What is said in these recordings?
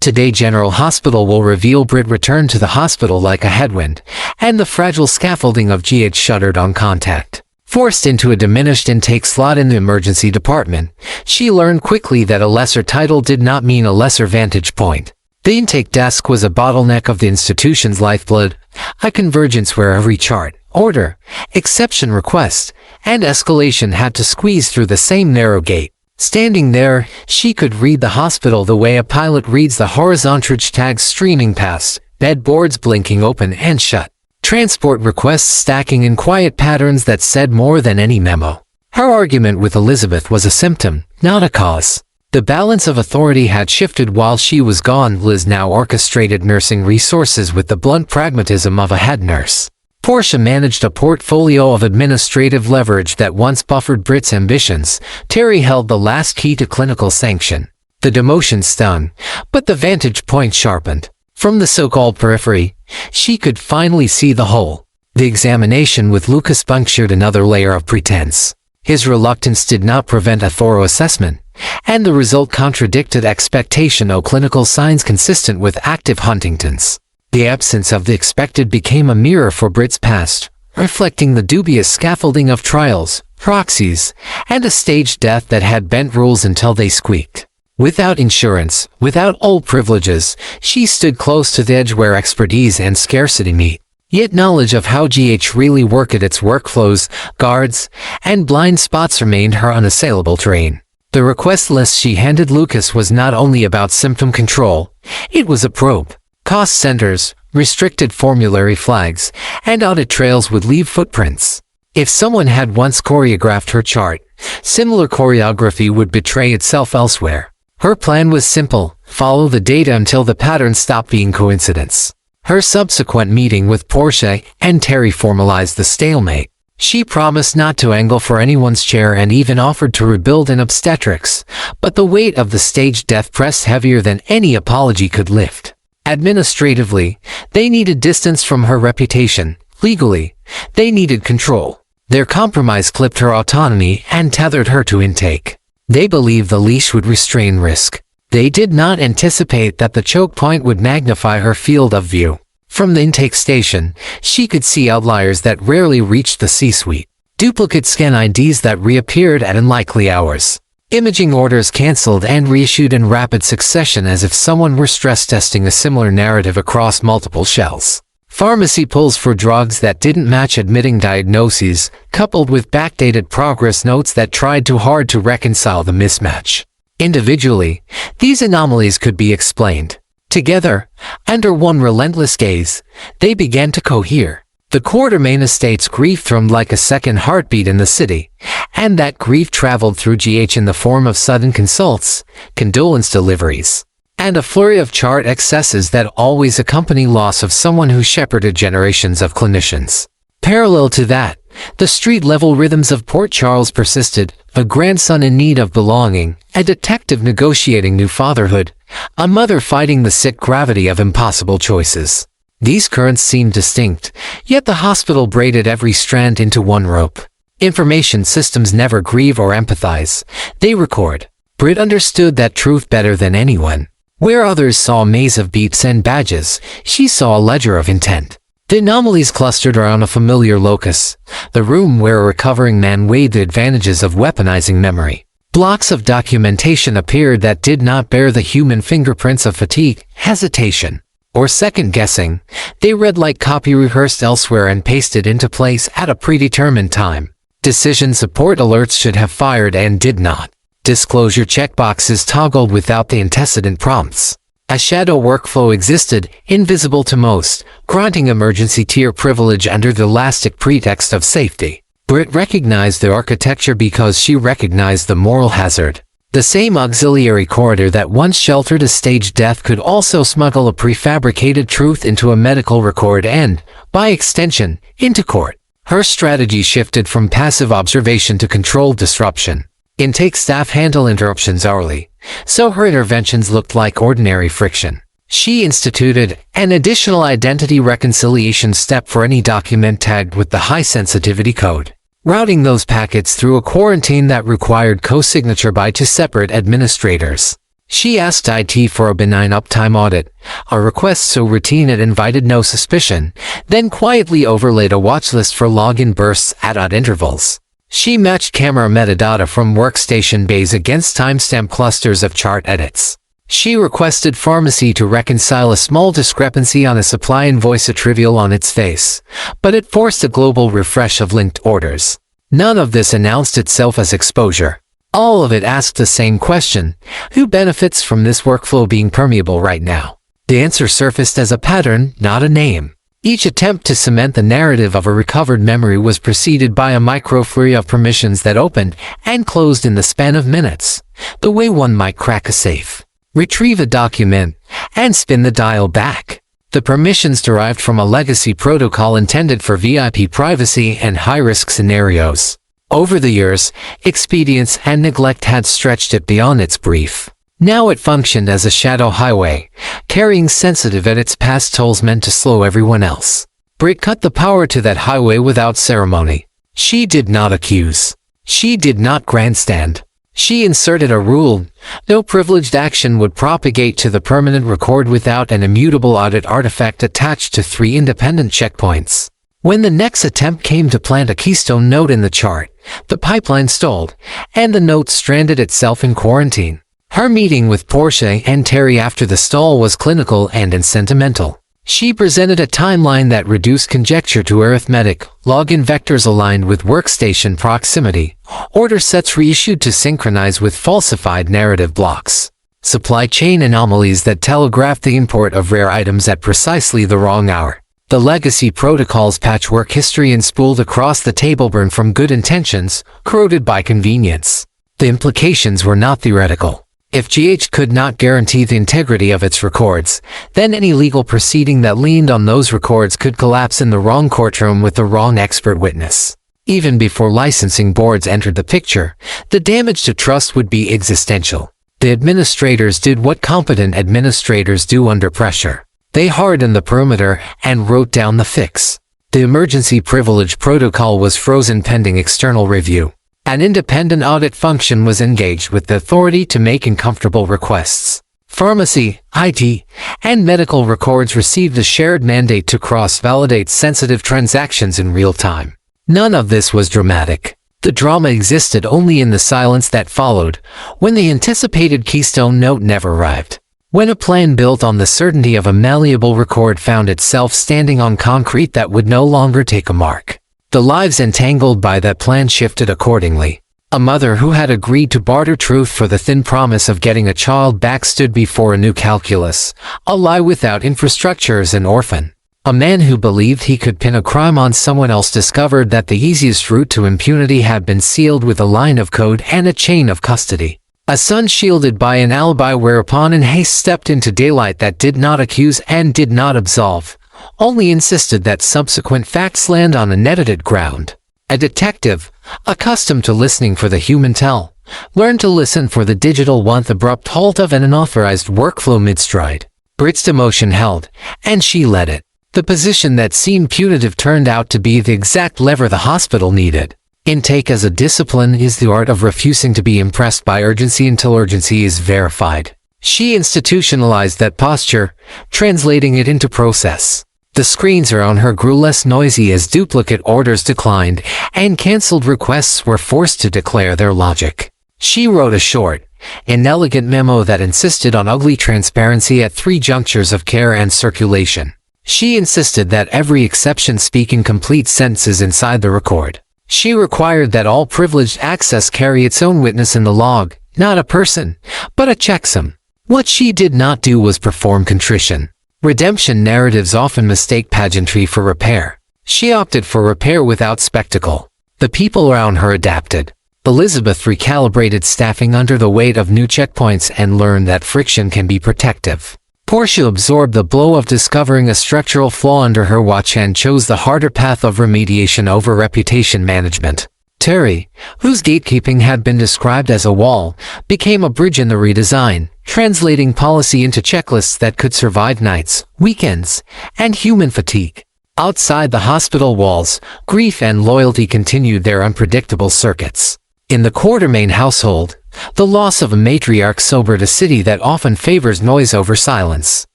Today General Hospital will reveal Brit returned to the hospital like a headwind, and the fragile scaffolding of GH shuddered on contact. Forced into a diminished intake slot in the emergency department, she learned quickly that a lesser title did not mean a lesser vantage point. The intake desk was a bottleneck of the institution's lifeblood, a convergence where every chart, order, exception request, and escalation had to squeeze through the same narrow gate. Standing there, she could read the hospital the way a pilot reads the horizontal tags streaming past, bed boards blinking open and shut, transport requests stacking in quiet patterns that said more than any memo. Her argument with Elizabeth was a symptom, not a cause. The balance of authority had shifted while she was gone. Liz now orchestrated nursing resources with the blunt pragmatism of a head nurse. Portia managed a portfolio of administrative leverage that once buffered Brit's ambitions. Terry held the last key to clinical sanction. The demotion stung, but the vantage point sharpened. From the so-called periphery, she could finally see the whole. The examination with Lucas punctured another layer of pretense. His reluctance did not prevent a thorough assessment, and the result contradicted expectation. No clinical signs consistent with active Huntington's. The absence of the expected became a mirror for Brit's past, reflecting the dubious scaffolding of trials, proxies, and a staged death that had bent rules until they squeaked. Without insurance, without old privileges, she stood close to the edge where expertise and scarcity meet. Yet knowledge of how GH really worked at its workflows, guards, and blind spots remained her unassailable terrain. The request list she handed Lucas was not only about symptom control, it was a probe. Cost centers, restricted formulary flags, and audit trails would leave footprints. If someone had once choreographed her chart, similar choreography would betray itself elsewhere. Her plan was simple: follow the data until the pattern stopped being coincidence. Her subsequent meeting with Portia and Terry formalized the stalemate. She promised not to angle for anyone's chair and even offered to rebuild in obstetrics, but the weight of the staged death pressed heavier than any apology could lift. Administratively, they needed distance from her reputation. Legally, they needed control. Their compromise clipped her autonomy and tethered her to intake. They believed the leash would restrain risk. They did not anticipate that the choke point would magnify her field of view. From the intake station, she could see outliers that rarely reached the C-suite. Duplicate scan IDs that reappeared at unlikely hours. Imaging orders canceled and reissued in rapid succession as if someone were stress testing a similar narrative across multiple shelves. Pharmacy pulls for drugs that didn't match admitting diagnoses, coupled with backdated progress notes that tried too hard to reconcile the mismatch. Individually, these anomalies could be explained. Together, under one relentless gaze, they began to cohere. The Quartermain estate's grief thrummed like a second heartbeat in the city, and that grief traveled through GH in the form of sudden consults, condolence deliveries, and a flurry of chart excesses that always accompany loss of someone who shepherded generations of clinicians. Parallel to that, the street-level rhythms of Port Charles persisted, a grandson in need of belonging, a detective negotiating new fatherhood, a mother fighting the sick gravity of impossible choices. These currents seemed distinct, yet the hospital braided every strand into one rope. Information systems never grieve or empathize, they record. Brit understood that truth better than anyone. Where others saw a maze of beeps and badges, she saw a ledger of intent. The anomalies clustered around a familiar locus, the room where a recovering man weighed the advantages of weaponizing memory. Blocks of documentation appeared that did not bear the human fingerprints of fatigue, hesitation, or second-guessing. They read like copy rehearsed elsewhere and pasted into place at a predetermined time. Decision support alerts should have fired and did not. Disclosure checkboxes toggled without the antecedent prompts. A shadow workflow existed, invisible to most, granting emergency tier privilege under the elastic pretext of safety. Brit recognized the architecture because she recognized the moral hazard. The same auxiliary corridor that once sheltered a staged death could also smuggle a prefabricated truth into a medical record and, by extension, into court. Her strategy shifted from passive observation to controlled disruption. Intake staff handle interruptions hourly, so her interventions looked like ordinary friction. She instituted an additional identity reconciliation step for any document tagged with the high-sensitivity code, routing those packets through a quarantine that required co-signature by two separate administrators. She asked IT for a benign uptime audit, a request so routine it invited no suspicion, then quietly overlaid a watch list for login bursts at odd intervals. She matched camera metadata from workstation bays against timestamp clusters of chart edits. She requested pharmacy to reconcile a small discrepancy on a supply invoice, a trivial on its face, but it forced a global refresh of linked orders. None of this announced itself as exposure. All of it asked the same question: who benefits from this workflow being permeable right now? The answer surfaced as a pattern, not a name. Each attempt to cement the narrative of a recovered memory was preceded by a microflurry of permissions that opened and closed in the span of minutes, the way one might crack a safe, retrieve a document, and spin the dial back. The permissions derived from a legacy protocol intended for VIP privacy and high-risk scenarios. Over the years, expedience and neglect had stretched it beyond its brief. Now it functioned as a shadow highway, carrying sensitive edits past tolls meant to slow everyone else. Britt cut the power to that highway without ceremony. She did not accuse. She did not grandstand. She inserted a rule: no privileged action would propagate to the permanent record without an immutable audit artifact attached to 3 independent checkpoints. When the next attempt came to plant a keystone node in the chart, the pipeline stalled, and the node stranded itself in quarantine. Her meeting with Portia and Terry after the stall was clinical and unsentimental. She presented a timeline that reduced conjecture to arithmetic, login vectors aligned with workstation proximity, order sets reissued to synchronize with falsified narrative blocks, supply chain anomalies that telegraphed the import of rare items at precisely the wrong hour. The legacy protocol's patchwork history unspooled across the table burned from good intentions, corroded by convenience. The implications were not theoretical. If GH could not guarantee the integrity of its records, then any legal proceeding that leaned on those records could collapse in the wrong courtroom with the wrong expert witness. Even before licensing boards entered the picture, the damage to trust would be existential. The administrators did what competent administrators do under pressure. They hardened the perimeter and wrote down the fix. The emergency privilege protocol was frozen pending external review. An independent audit function was engaged with the authority to make uncomfortable requests. Pharmacy, IT, and medical records received a shared mandate to cross-validate sensitive transactions in real time. None of this was dramatic. The drama existed only in the silence that followed, when the anticipated keystone note never arrived. When a plan built on the certainty of a malleable record found itself standing on concrete that would no longer take a mark. The lives entangled by that plan shifted accordingly. A mother who had agreed to barter truth for the thin promise of getting a child back stood before a new calculus, a lie without infrastructure as an orphan. A man who believed he could pin a crime on someone else discovered that the easiest route to impunity had been sealed with a line of code and a chain of custody. A son shielded by an alibi whereupon in haste stepped into daylight that did not accuse and did not absolve, only insisted that subsequent facts land on unedited ground. A detective, accustomed to listening for the human tell, learned to listen for the digital one. The abrupt halt of an unauthorized workflow mid-stride. Britt's emotion held, and she led it. The position that seemed punitive turned out to be the exact lever the hospital needed. Intake as a discipline is the art of refusing to be impressed by urgency until urgency is verified. She institutionalized that posture, translating it into process. The screens around her grew less noisy as duplicate orders declined, and canceled requests were forced to declare their logic. She wrote a short, inelegant memo that insisted on ugly transparency at 3 junctures of care and circulation. She insisted that every exception speak in complete sentences inside the record. She required that all privileged access carry its own witness in the log, not a person, but a checksum. What she did not do was perform contrition. Redemption narratives often mistake pageantry for repair. She opted for repair without spectacle. The people around her adapted. Elizabeth recalibrated staffing under the weight of new checkpoints and learned that friction can be protective. Portia absorbed the blow of discovering a structural flaw under her watch and chose the harder path of remediation over reputation management. Terry, whose gatekeeping had been described as a wall, became a bridge in the redesign, translating policy into checklists that could survive nights, weekends, and human fatigue. Outside the hospital walls, grief and loyalty continued their unpredictable circuits. In the Quartermain household, the loss of a matriarch sobered a city that often favors noise over silence.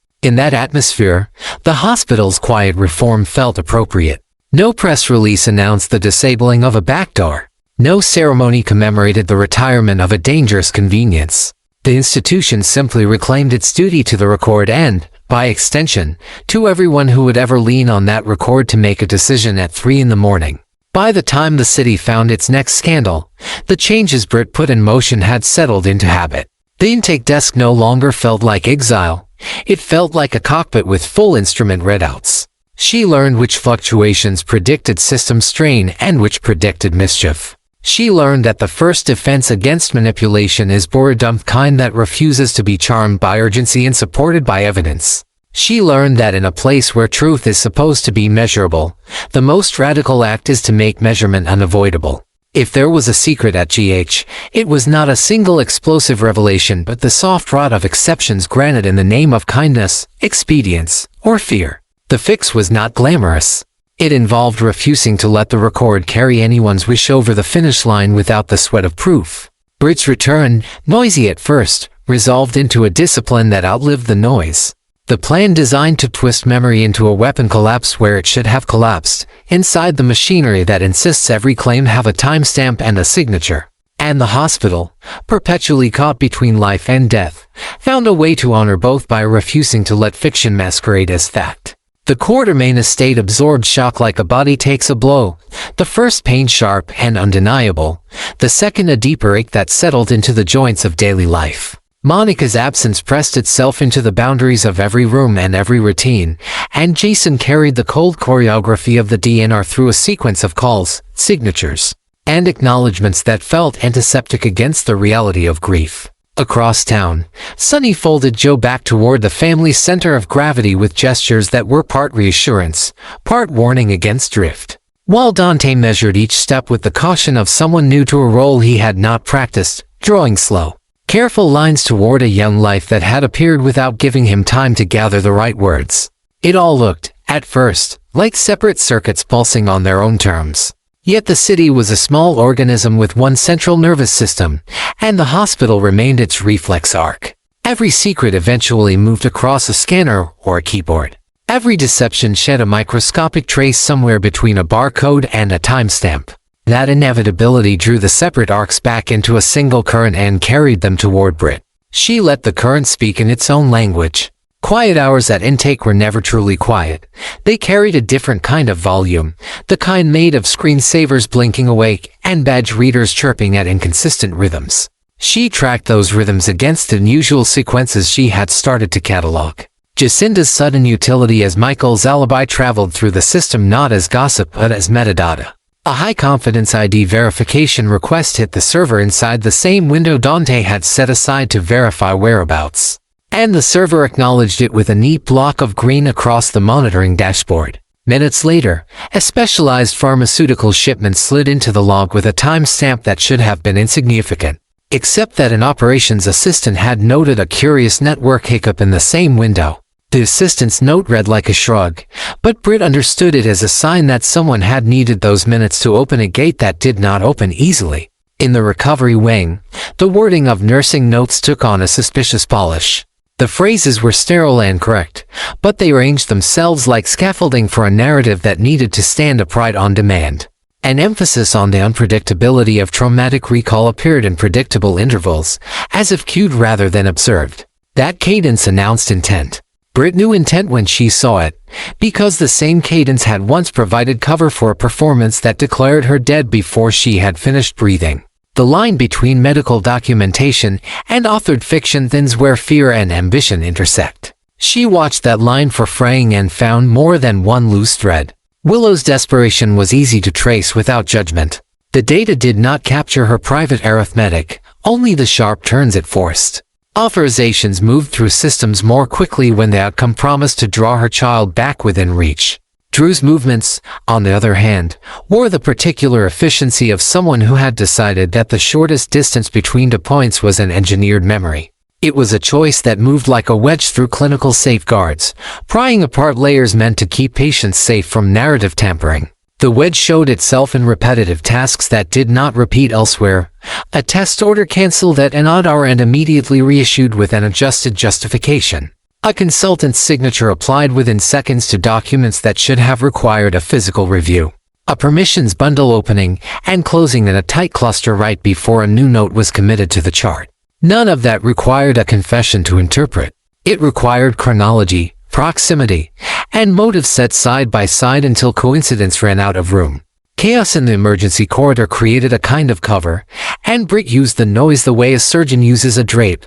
In that atmosphere, the hospital's quiet reform felt appropriate. No press release announced the disabling of a backdoor. No ceremony commemorated the retirement of a dangerous convenience. The institution simply reclaimed its duty to the record and, by extension, to everyone who would ever lean on that record to make a decision at 3 in the morning. By the time the city found its next scandal, the changes Britt put in motion had settled into habit. The intake desk no longer felt like exile. It felt like a cockpit with full instrument readouts. She learned which fluctuations predicted system strain and which predicted mischief. She learned that the first defense against manipulation is boredom, kind that refuses to be charmed by urgency and supported by evidence. She learned that in a place where truth is supposed to be measurable, the most radical act is to make measurement unavoidable. If there was a secret at GH, it was not a single explosive revelation but the soft rot of exceptions granted in the name of kindness, expedience, or fear. The fix was not glamorous. It involved refusing to let the record carry anyone's wish over the finish line without the sweat of proof. Britt's return, noisy at first, resolved into a discipline that outlived the noise. The plan designed to twist memory into a weapon collapsed where it should have collapsed, inside the machinery that insists every claim have a timestamp and a signature. And the hospital, perpetually caught between life and death, found a way to honor both by refusing to let fiction masquerade as fact. The Quartermain estate absorbed shock like a body takes a blow, the first pain sharp and undeniable, the second a deeper ache that settled into the joints of daily life. Monica's absence pressed itself into the boundaries of every room and every routine, and Jason carried the cold choreography of the DNR through a sequence of calls, signatures, and acknowledgments that felt antiseptic against the reality of grief. Across town, Sonny folded Joe back toward the family's center of gravity with gestures that were part reassurance, part warning against drift. While Dante measured each step with the caution of someone new to a role he had not practiced, drawing slow, careful lines toward a young life that had appeared without giving him time to gather the right words. It all looked, at first, like separate circuits pulsing on their own terms. Yet the city was a small organism with one central nervous system, and the hospital remained its reflex arc. Every secret eventually moved across a scanner or a keyboard. Every deception shed a microscopic trace somewhere between a barcode and a timestamp. That inevitability drew the separate arcs back into a single current and carried them toward Britt. She let the current speak in its own language. Quiet hours at intake were never truly quiet. They carried a different kind of volume, the kind made of screensavers blinking awake and badge readers chirping at inconsistent rhythms. She tracked those rhythms against the unusual sequences she had started to catalog. Jacinda's sudden utility as Michael's alibi traveled through the system not as gossip but as metadata. A high-confidence ID verification request hit the server inside the same window Dante had set aside to verify whereabouts. And the server acknowledged it with a neat block of green across the monitoring dashboard. Minutes later, a specialized pharmaceutical shipment slid into the log with a timestamp that should have been insignificant, except that an operations assistant had noted a curious network hiccup in the same window. The assistant's note read like a shrug, but Britt understood it as a sign that someone had needed those minutes to open a gate that did not open easily. In the recovery wing, the wording of nursing notes took on a suspicious polish. The phrases were sterile and correct, but they arranged themselves like scaffolding for a narrative that needed to stand upright on demand. An emphasis on the unpredictability of traumatic recall appeared in predictable intervals, as if cued rather than observed. That cadence announced intent. Britt knew intent when she saw it, because the same cadence had once provided cover for a performance that declared her dead before she had finished breathing. The line between medical documentation and authored fiction thins where fear and ambition intersect. She watched that line for fraying and found more than one loose thread. Willow's desperation was easy to trace without judgment. The data did not capture her private arithmetic, only the sharp turns it forced. Authorizations moved through systems more quickly when the outcome promised to draw her child back within reach. Drew's movements, on the other hand, wore the particular efficiency of someone who had decided that the shortest distance between two points was an engineered memory. It was a choice that moved like a wedge through clinical safeguards, prying apart layers meant to keep patients safe from narrative tampering. The wedge showed itself in repetitive tasks that did not repeat elsewhere. A test order cancelled at an odd hour and immediately reissued with an adjusted justification. A consultant's signature applied within seconds to documents that should have required a physical review. A permissions bundle opening and closing in a tight cluster right before a new note was committed to the chart. None of that required a confession to interpret. It required chronology, proximity, and motive set side by side until coincidence ran out of room. Chaos in the emergency corridor created a kind of cover, and Britt used the noise the way a surgeon uses a drape,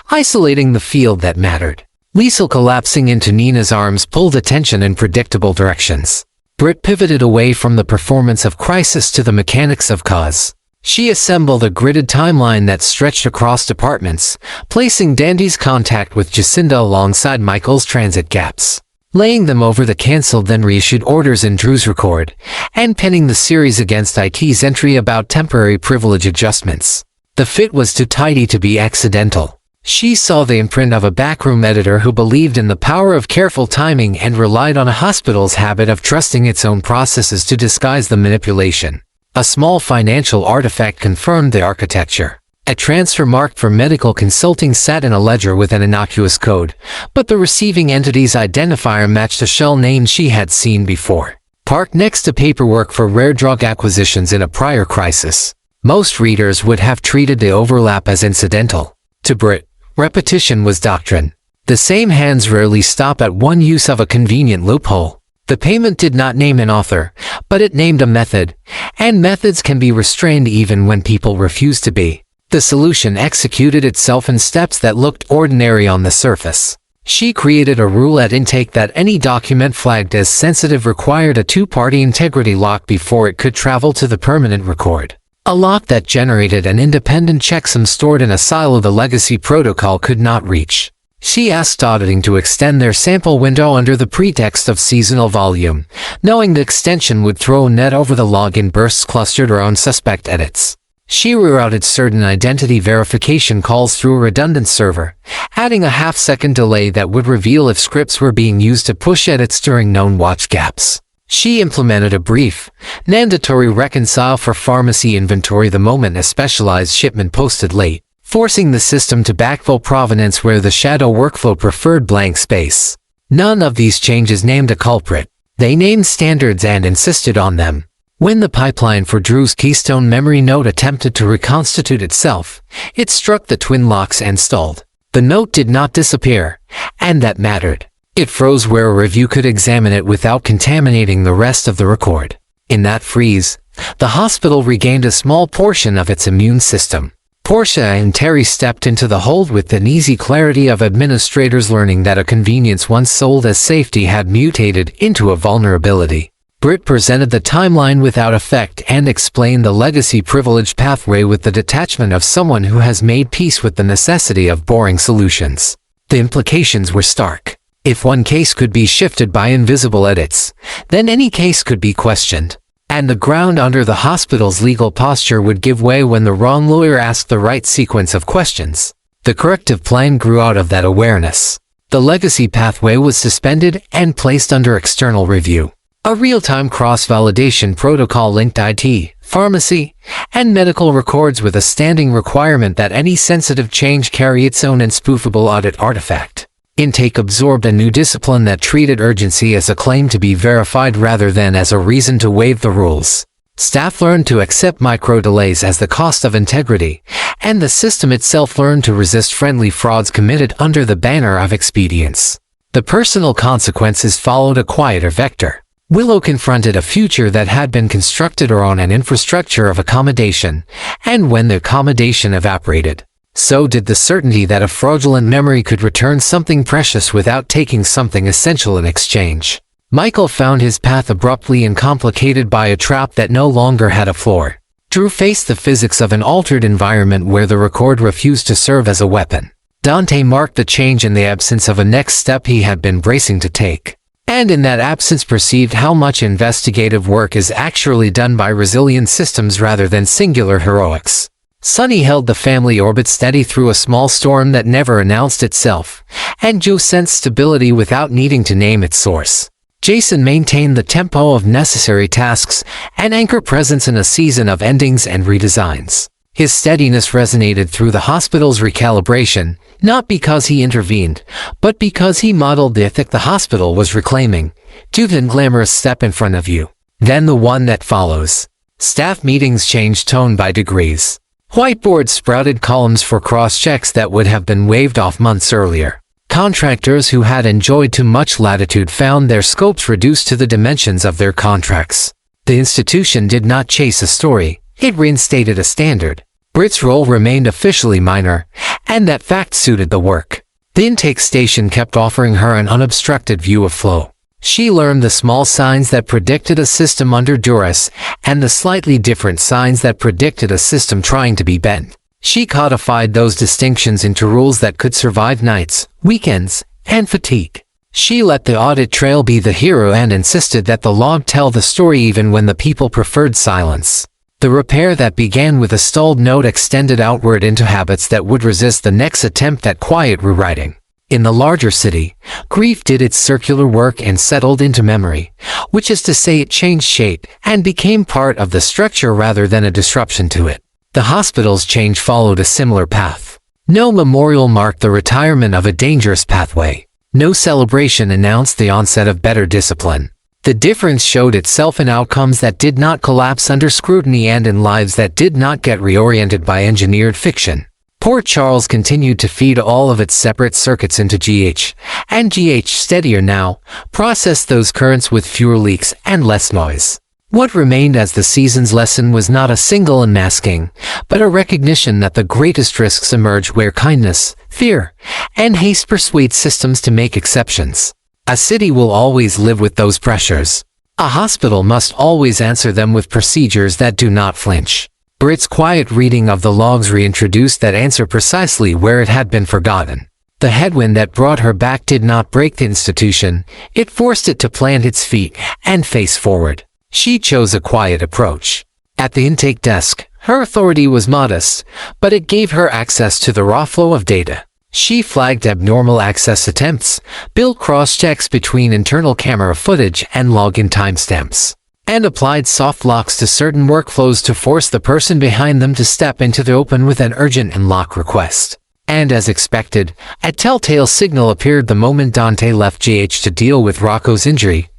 isolating the field that mattered. Liesel collapsing into Nina's arms pulled attention in predictable directions. Britt pivoted away from the performance of crisis to the mechanics of cause. She assembled a gridded timeline that stretched across departments, placing Dandy's contact with Jacinda alongside Michael's transit gaps, laying them over the cancelled then reissued orders in Drew's record, and pinning the series against IT's entry about temporary privilege adjustments. The fit was too tidy to be accidental. She saw the imprint of a backroom editor who believed in the power of careful timing and relied on a hospital's habit of trusting its own processes to disguise the manipulation. A small financial artifact confirmed the architecture. A transfer marked for medical consulting sat in a ledger with an innocuous code, but the receiving entity's identifier matched a shell name she had seen before. Parked next to paperwork for rare drug acquisitions in a prior crisis. Most readers would have treated the overlap as incidental. To Britt, repetition was doctrine. The same hands rarely stop at one use of a convenient loophole. The payment did not name an author, but it named a method, and methods can be restrained even when people refuse to be. The solution executed itself in steps that looked ordinary on the surface. She created a rule at intake that any document flagged as sensitive required a two-party integrity lock before it could travel to the permanent record. A lock that generated an independent checksum stored in a silo the legacy protocol could not reach. She asked auditing to extend their sample window under the pretext of seasonal volume, knowing the extension would throw a net over the log in bursts clustered around suspect edits. She rerouted certain identity verification calls through a redundant server, adding a half-second delay that would reveal if scripts were being used to push edits during known watch gaps. She implemented a brief, mandatory reconcile for pharmacy inventory the moment a specialized shipment posted late, forcing the system to backfill provenance where the shadow workflow preferred blank space. None of these changes named a culprit. They named standards and insisted on them. When the pipeline for Drew's Keystone memory node attempted to reconstitute itself, it struck the twin locks and stalled. The note did not disappear, and that mattered. It froze where a review could examine it without contaminating the rest of the record. In that freeze, the hospital regained a small portion of its immune system. Portia and Terry stepped into the hold with an easy clarity of administrators learning that a convenience once sold as safety had mutated into a vulnerability. Britt presented the timeline without effect and explained the legacy privilege pathway with the detachment of someone who has made peace with the necessity of boring solutions. The implications were stark. If one case could be shifted by invisible edits, then any case could be questioned. And the ground under the hospital's legal posture would give way when the wrong lawyer asked the right sequence of questions. The corrective plan grew out of that awareness. The legacy pathway was suspended and placed under external review. A real-time cross-validation protocol linked IT, pharmacy, and medical records with a standing requirement that any sensitive change carry its own inspoofable audit artifact. Intake absorbed a new discipline that treated urgency as a claim to be verified rather than as a reason to waive the rules. Staff learned to accept micro-delays as the cost of integrity, and the system itself learned to resist friendly frauds committed under the banner of expedience. The personal consequences followed a quieter vector. Willow confronted a future that had been constructed around an infrastructure of accommodation, and when the accommodation evaporated, so did the certainty that a fraudulent memory could return something precious without taking something essential in exchange. Michael found his path abruptly and complicated by a trap that no longer had a floor. Drew faced the physics of an altered environment where the record refused to serve as a weapon. Dante marked the change in the absence of a next step he had been bracing to take. And in that absence perceived how much investigative work is actually done by resilient systems rather than singular heroics. Sunny held the family orbit steady through a small storm that never announced itself, and Joe sensed stability without needing to name its source. Jason maintained the tempo of necessary tasks and anchor presence in a season of endings and redesigns. His steadiness resonated through the hospital's recalibration, not because he intervened, but because he modeled the ethic the hospital was reclaiming. Do the glamorous step in front of you, then the one that follows. Staff meetings changed tone by degrees. Whiteboards sprouted columns for cross-checks that would have been waved off months earlier. Contractors who had enjoyed too much latitude found their scopes reduced to the dimensions of their contracts. The institution did not chase a story, it reinstated a standard. Brit's role remained officially minor, and that fact suited the work. The intake station kept offering her an unobstructed view of flow. She learned the small signs that predicted a system under duress, and the slightly different signs that predicted a system trying to be bent. She codified those distinctions into rules that could survive nights, weekends, and fatigue. She let the audit trail be the hero and insisted that the log tell the story even when the people preferred silence. The repair that began with a stalled note extended outward into habits that would resist the next attempt at quiet rewriting. In the larger city, grief did its circular work and settled into memory, which is to say it changed shape and became part of the structure rather than a disruption to it. The hospital's change followed a similar path. No memorial marked the retirement of a dangerous pathway. No celebration announced the onset of better discipline. The difference showed itself in outcomes that did not collapse under scrutiny and in lives that did not get reoriented by engineered fiction. Port Charles continued to feed all of its separate circuits into GH, and GH, steadier now, processed those currents with fewer leaks and less noise. What remained as the season's lesson was not a single unmasking, but a recognition that the greatest risks emerge where kindness, fear, and haste persuade systems to make exceptions. A city will always live with those pressures. A hospital must always answer them with procedures that do not flinch. Brit's quiet reading of the logs reintroduced that answer precisely where it had been forgotten. The headwind that brought her back did not break the institution, it forced it to plant its feet and face forward. She chose a quiet approach. At the intake desk, her authority was modest, but it gave her access to the raw flow of data. She flagged abnormal access attempts, built cross-checks between internal camera footage and login timestamps, and applied soft locks to certain workflows to force the person behind them to step into the open with an urgent unlock request. And as expected, a telltale signal appeared the moment Dante left GH to deal with Rocco's injury.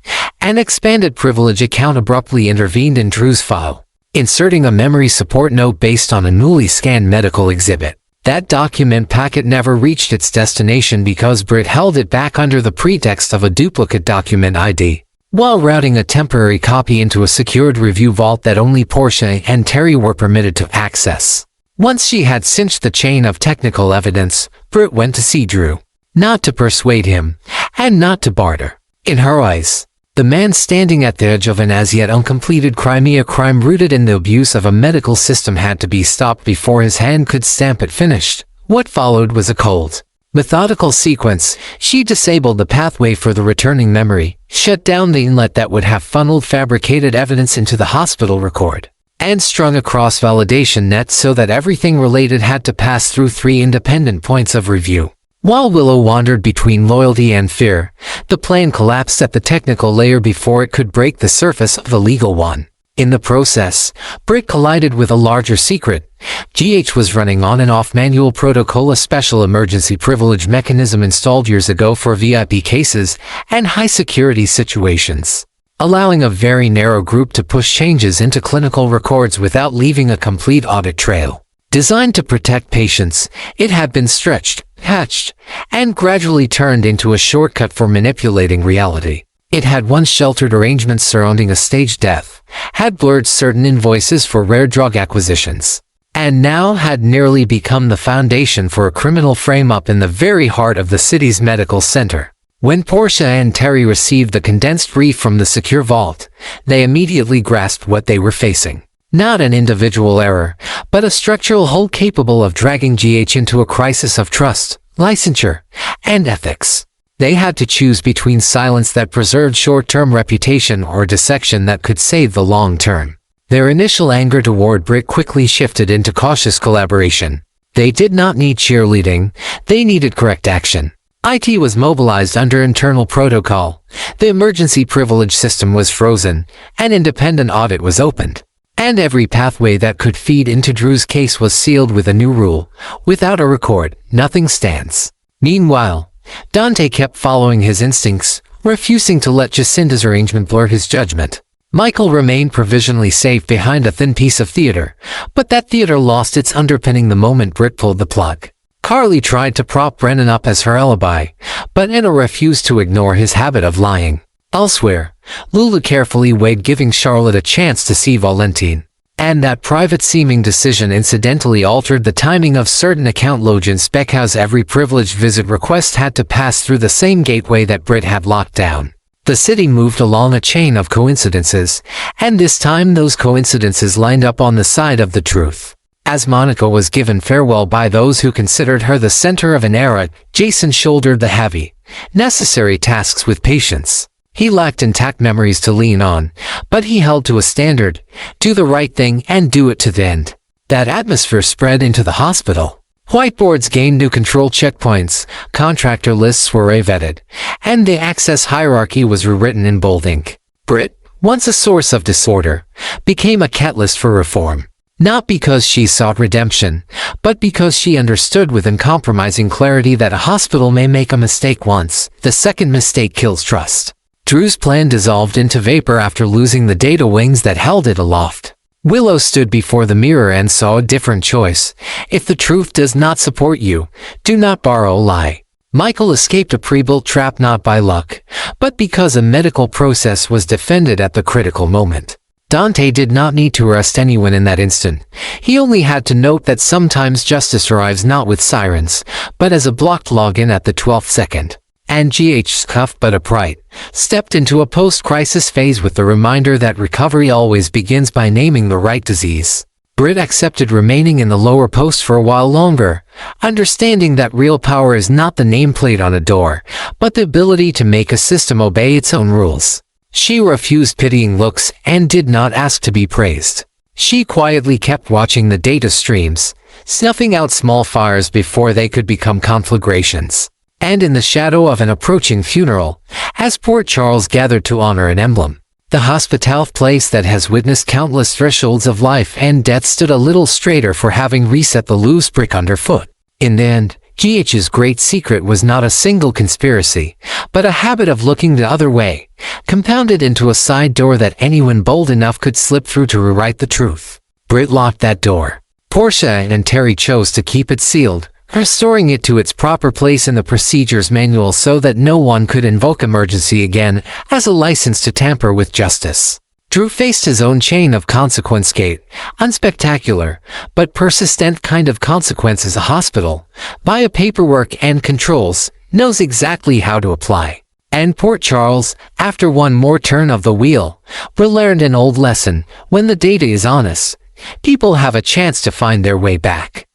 An expanded privilege account abruptly intervened in Drew's file, inserting a memory support note based on a newly scanned medical exhibit. That document packet never reached its destination because Britt held it back under the pretext of a duplicate document ID, while routing a temporary copy into a secured review vault that only Portia and Terry were permitted to access. Once she had cinched the chain of technical evidence, Britt went to see Drew. Not to persuade him, and not to barter. In her eyes, the man standing at the edge of an as-yet uncompleted crime rooted in the abuse of a medical system had to be stopped before his hand could stamp it finished. What followed was a cold, methodical sequence. She disabled the pathway for the returning memory, shut down the inlet that would have funneled fabricated evidence into the hospital record, and strung a cross-validation net so that everything related had to pass through 3 independent points of review. While Willow wandered between loyalty and fear, the plan collapsed at the technical layer before it could break the surface of the legal one. In the process, Britt collided with a larger secret. GH was running on and off manual protocol, a special emergency privilege mechanism installed years ago for VIP cases and high-security situations, allowing a very narrow group to push changes into clinical records without leaving a complete audit trail. Designed to protect patients, it had been stretched, patched, and gradually turned into a shortcut for manipulating reality. It had once sheltered arrangements surrounding a staged death, had blurred certain invoices for rare drug acquisitions, and now had nearly become the foundation for a criminal frame-up in the very heart of the city's medical center. When Portia and Terry received the condensed brief from the secure vault, they immediately grasped what they were facing. Not an individual error, but a structural hole capable of dragging GH into a crisis of trust, licensure, and ethics. They had to choose between silence that preserved short-term reputation or dissection that could save the long-term. Their initial anger toward Britt quickly shifted into cautious collaboration. They did not need cheerleading, they needed correct action. IT was mobilized under internal protocol. The emergency privilege system was frozen. An independent audit was opened. And every pathway that could feed into Drew's case was sealed with a new rule. Without a record, nothing stands. Meanwhile, Dante kept following his instincts, refusing to let Jacinda's arrangement blur his judgment. Michael remained provisionally safe behind a thin piece of theater, but that theater lost its underpinning the moment Britt pulled the plug. Carly tried to prop Brennan up as her alibi, but Anna refused to ignore his habit of lying. Elsewhere, Lulu carefully weighed giving Charlotte a chance to see Valentine. And that private-seeming decision incidentally altered the timing of certain account logins because every privileged visit request had to pass through the same gateway that Britt had locked down. The city moved along a chain of coincidences, and this time those coincidences lined up on the side of the truth. As Monica was given farewell by those who considered her the center of an era, Jason shouldered the heavy, necessary tasks with patience. He lacked intact memories to lean on, but he held to a standard: do the right thing and do it to the end. That atmosphere spread into the hospital. Whiteboards gained new control checkpoints, contractor lists were revetted, and the access hierarchy was rewritten in bold ink. Britt, once a source of disorder, became a catalyst for reform. Not because she sought redemption, but because she understood with uncompromising clarity that a hospital may make a mistake once. The second mistake kills trust. Drew's plan dissolved into vapor after losing the data wings that held it aloft. Willow stood before the mirror and saw a different choice. If the truth does not support you, do not borrow a lie. Michael escaped a pre-built trap not by luck, but because a medical process was defended at the critical moment. Dante did not need to arrest anyone in that instant. He only had to note that sometimes justice arrives not with sirens, but as a blocked login at the 12th second. And GH, scuffed but upright, stepped into a post-crisis phase with the reminder that recovery always begins by naming the right disease. Britt accepted remaining in the lower post for a while longer, understanding that real power is not the nameplate on a door, but the ability to make a system obey its own rules. She refused pitying looks and did not ask to be praised. She quietly kept watching the data streams, snuffing out small fires before they could become conflagrations. And in the shadow of an approaching funeral, as Port Charles gathered to honor an emblem, the hospital place that has witnessed countless thresholds of life and death stood a little straighter for having reset the loose brick underfoot. In the end, GH's great secret was not a single conspiracy, but a habit of looking the other way, compounded into a side door that anyone bold enough could slip through to rewrite the truth. Britt locked that door. Portia and Terry chose to keep it sealed, restoring it to its proper place in the procedures manual so that no one could invoke emergency again as a license to tamper with justice. Drew faced his own chain of consequence gate, unspectacular, but persistent kind of consequence as a hospital, via paperwork and controls, knows exactly how to apply. And Port Charles, after one more turn of the wheel, learned an old lesson: when the data is honest, people have a chance to find their way back.